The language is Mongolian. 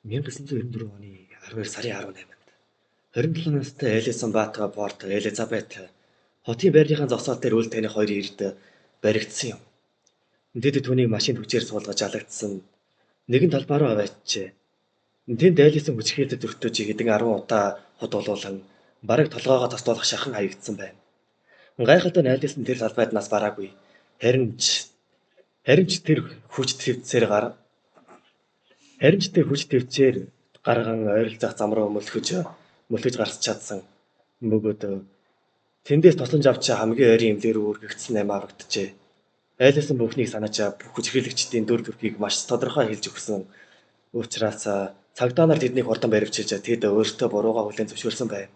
1994 оны 12 сарын 18-нд 27 настай Элисон Баатга Порт Элизабет хотын байрныхаа зогсоол дээр үл таних хоёрын эрд баригдсан юм. Тэд түүнийг машинд хүчээр суулгаж алагдсан. Нэгэн талбай руу аваачжээ. Тэнд Элисон хүчирхийлэлд өртөж хэдэн 10 удаа худуулуулан бараг толгоогоо тостуулах шахан хаягдсан байна. Гайхалтай нь Элисон тэр талбайд нас бараагүй. Харин ч тэр хүч твцээр гарган ойролцоох зам руу мөлхөж гарч чадсан. Мөгөөдөө тэндээс тосонж авч хамгийн ойрын эмнэлэг рүү өргөгдсөн юм аврагджээ. Айлсан бүхнийг санаж бүх хүчирхийлэгчдийн дүр төрхийг маш тодорхой хэлж өгсөн учраас цагдаа нар тэднийг хурдан баривчилж тэд өөртөө буруугаа хүлээн зөвшөөрсөн байна.